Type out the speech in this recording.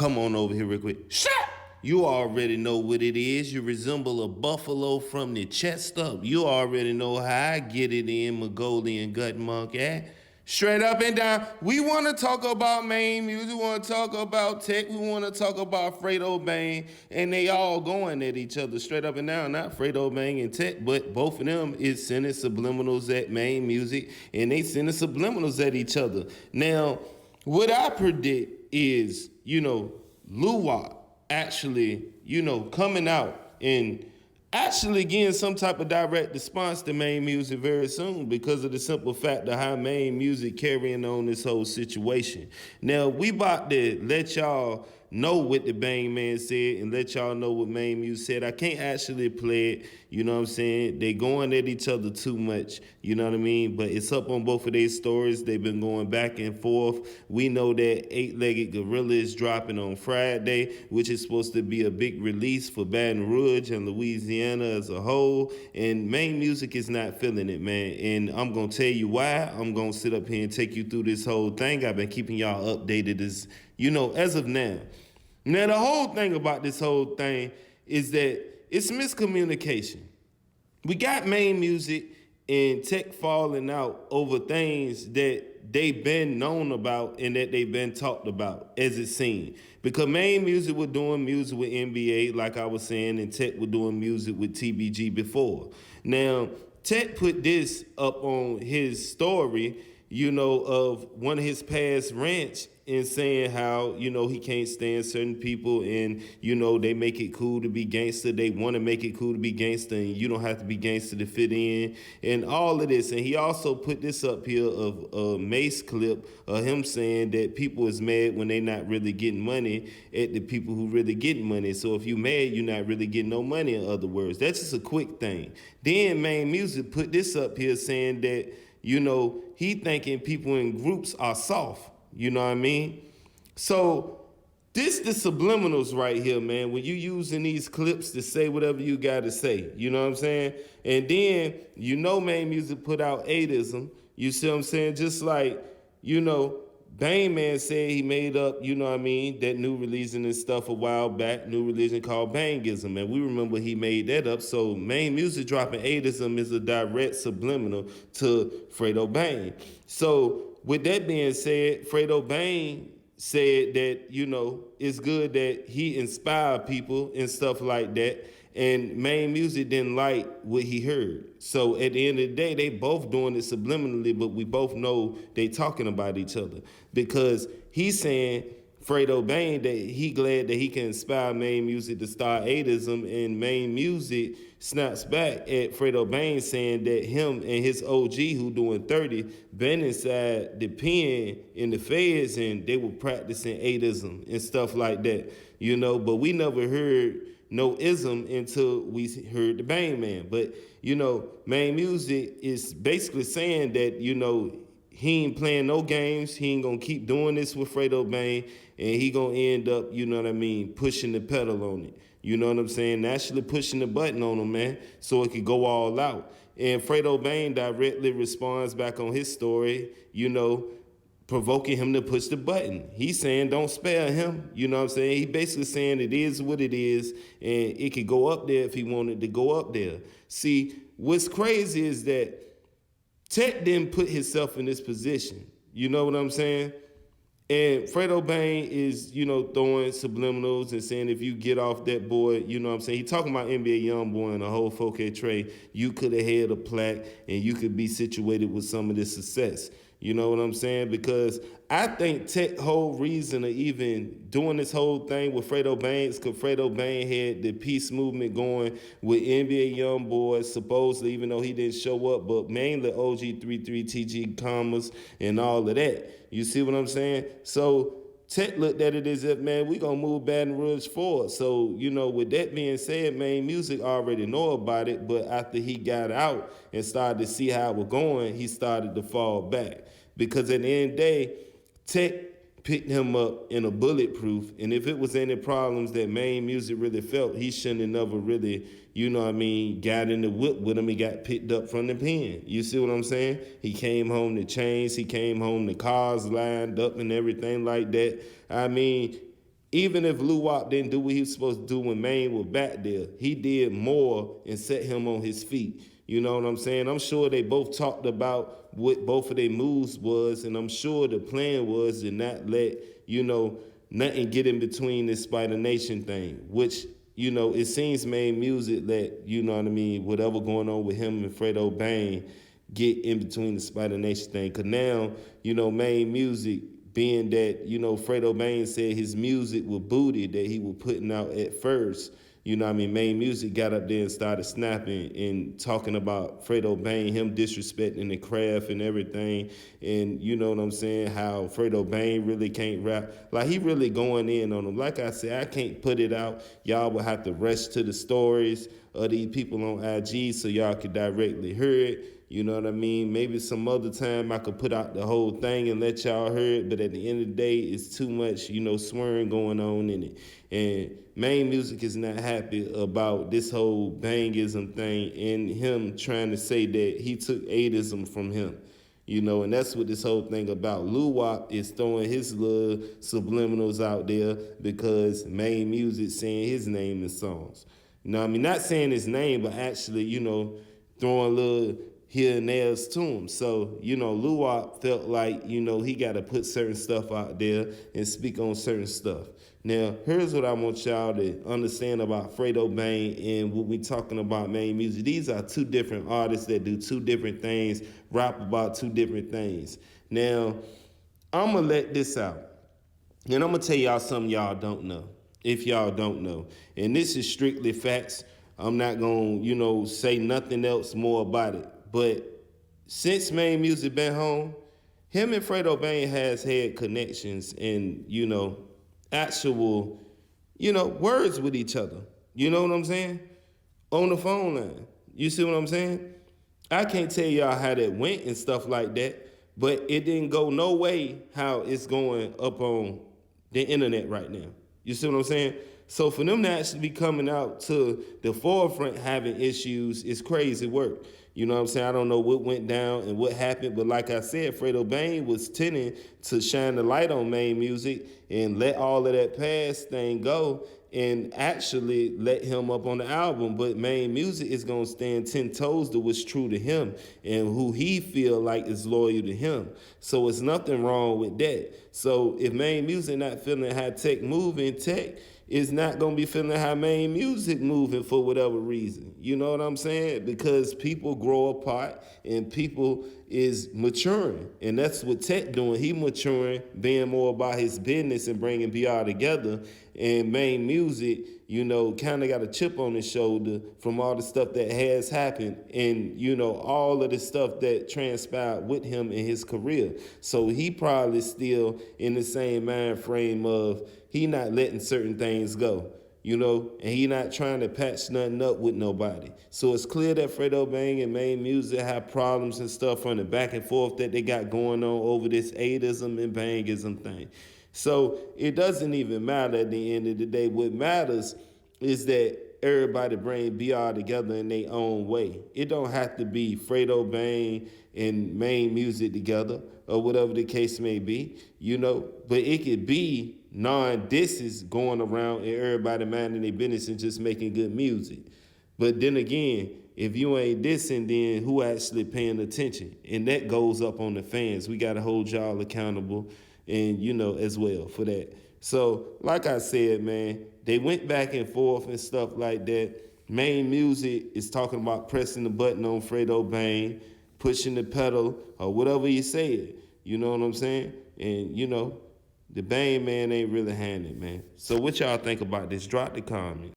Come on over here real quick. Shut! You already know what it is. You resemble a buffalo from the chest up. You already know how I get it in, Mongolian gut monk, eh? Straight up and down. We want to talk about Maine music. We want to talk about tech. We want to talk about Fredo Bang. And they all going at each other straight up and down. Not Fredo Bang and tech, but both of them is sending subliminals at Maine music. And they sending subliminals at each other. Now, what I predict is, Luwak actually, coming out and actually getting some type of direct response to Maine music very soon because of the simple fact of how Maine music carrying on this whole situation. Now, we about to let y'all know what the Bang Man said and let y'all know what Maine music said. I can't actually play it, you know what I'm saying? They going at each other too much, you know what I mean? But it's up on both of their stories. They've been going back and forth. We know that Eight-Legged Gorilla is dropping on Friday, which is supposed to be a big release for Baton Rouge and Louisiana as a whole. And Maine music is not feeling it, man. And I'm going to tell you why. I'm going to sit up here and take you through this whole thing. I've been keeping y'all updated as of now. Now, the whole thing about this whole thing is that it's miscommunication. We got Maine music and tech falling out over things that they've been known about and that they've been talked about, as it seemed. Because Maine music was doing music with NBA, like I was saying, and tech was doing music with TBG before. Now, Tech put this up on his story, of one of his past rants and saying how, he can't stand certain people and, they make it cool to be gangster. They want to make it cool to be gangster and you don't have to be gangster to fit in and all of this. And he also put this up here of a Mace clip of him saying that people is mad when they not really getting money at the people who really getting money. So if you mad, you're not really getting no money, in other words. That's just a quick thing. Then Maine Music put this up here saying that, he thinking people in groups are soft. You know what I mean? So this the subliminals right here, man. When you using these clips to say whatever you got to say, you know what I'm saying? And then, Maine Music put out 8issahm. You see what I'm saying? Just like, Bang Man said he made up, that new religion and stuff a while back, new religion called Bangism. And we remember he made that up. So Maine Music dropping 8issahm is a direct subliminal to Fredo Bang. So with that being said, Fredo Bang said that, it's good that he inspired people and stuff like that. And Maine Music didn't like what he heard. So at the end of the day, they both doing it subliminally, but we both know they talking about each other. Because he's saying, Fredo Bang, that he glad that he can inspire Maine Music to start 8issahm, and Maine Music snaps back at Fredo Bang saying that him and his OG who doing 30 been inside the pen in the feds and they were practicing 8issahm and stuff like that, but we never heard no ism until we heard the Bang Man. But, Maine Music is basically saying that, he ain't playing no games. He ain't going to keep doing this with Fredo Bang. And he going to end up, pushing the pedal on it. You know what I'm saying? Actually pushing the button on him, man, so it could go all out. And Fredo Bang directly responds back on his story, provoking him to push the button. He's saying don't spare him. You know what I'm saying? He basically saying it is what it is, and it could go up there if he wanted to go up there. See, what's crazy is that Tech didn't put himself in this position. You know what I'm saying? And Fredo Bang is, throwing subliminals and saying if you get off that board, you know what I'm saying? He talking about NBA Youngboy and the whole 4K trade. You could have had a plaque and you could be situated with some of this success. You know what I'm saying? Because I think Tech whole reason of even doing this whole thing with Fredo Bang is because Fredo Bang had the peace movement going with NBA Youngboy, supposedly, even though he didn't show up, but mainly OG33, TG Commas, and all of that. You see what I'm saying? So Tech looked at it as if, man, we gonna move Baton Rouge forward. So, with that being said, Maine Music already know about it, but after he got out and started to see how it was going, he started to fall back. Because at the end of the day, Tech picked him up in a bulletproof, and if it was any problems that Maine Music really felt, he shouldn't have never really, got in the whip with him. He got picked up from the pen. You see what I'm saying? He came home to chains, he came home to cars lined up and everything like that. Even if Lil Wop didn't do what he was supposed to do when Maine was back there, he did more and set him on his feet. You know what I'm saying? I'm sure they both talked about what both of their moves was, and I'm sure the plan was to not let, nothing get in between this Spider Nation thing, which, it seems Maine Music let, whatever going on with him and Fredo Bang get in between the Spider Nation thing. Because now, Maine Music, being that, Fredo Bang said his music was booty that he was putting out at first. Maine Music got up there and started snapping and talking about Fredo Bang, him disrespecting the craft and everything. And you know what I'm saying? How Fredo Bang really can't rap. Like, he really going in on him. Like I said, I can't put it out. Y'all will have to rush to the stories of these people on IG so y'all can directly hear it. You know what I mean? Maybe some other time I could put out the whole thing and let y'all hear it, but at the end of the day, it's too much, swearing going on in it. And Maine Music is not happy about this whole Bangism thing and him trying to say that he took 8issahm from him. And that's what this whole thing about. Lil Wop is throwing his little subliminals out there because Maine Music saying his name in songs. Not saying his name, but actually, throwing little here and there's to him. So, Lil Wop felt like, he got to put certain stuff out there and speak on certain stuff. Now, here's what I want y'all to understand about Fredo Bang and what we talking about Maine Music. These are two different artists that do two different things, rap about two different things. Now, I'm going to let this out. And I'm going to tell y'all something y'all don't know, if y'all don't know. And this is strictly facts. I'm not going to, say nothing else more about it. But since Maine Music been home, him and Fredo Bang has had connections and, actual, words with each other. You know what I'm saying? On the phone line. You see what I'm saying? I can't tell y'all how that went and stuff like that, but it didn't go no way how it's going up on the internet right now. You see what I'm saying? So for them to actually be coming out to the forefront having issues is crazy work. You know what I'm saying? I don't know what went down and what happened, but like I said, Fredo Bang was tending to shine the light on Maine Music and let all of that past thing go and actually let him up on the album. But Maine Music is going to stand 10 toes to what's true to him and who he feel like is loyal to him. So it's nothing wrong with that. So if Maine Music not feeling how Tech moving, Tech is not going to be feeling how Maine Music moving for whatever reason. You know what I'm saying? Because people grow apart and people is maturing. And that's what Tech doing. He maturing, being more about his business and bringing BR together. And Maine Music, kind of got a chip on his shoulder from all the stuff that has happened and, all of the stuff that transpired with him in his career. So he probably still in the same mind frame of he not letting certain things go, and he not trying to patch nothing up with nobody. So it's clear that Fredo Bang and Maine Music have problems and stuff from the back and forth that they got going on over this 8issahm and Bangism thing. So it doesn't even matter at the end of the day. What matters is that everybody bring BR together in their own way. It don't have to be Fredo Bang and Maine Music together or whatever the case may be, but it could be non-disses going around and everybody minding their business and just making good music. But then again, if you ain't dissing, then who actually paying attention? And that goes up on the fans. We got to hold y'all accountable and, as well for that. So, like I said, man, they went back and forth and stuff like that. Maine Music is talking about pressing the button on Fredo Bang, pushing the pedal, or whatever you said. You know what I'm saying? And, the Bang man ain't really handing, man. So what y'all think about this? Drop the comment.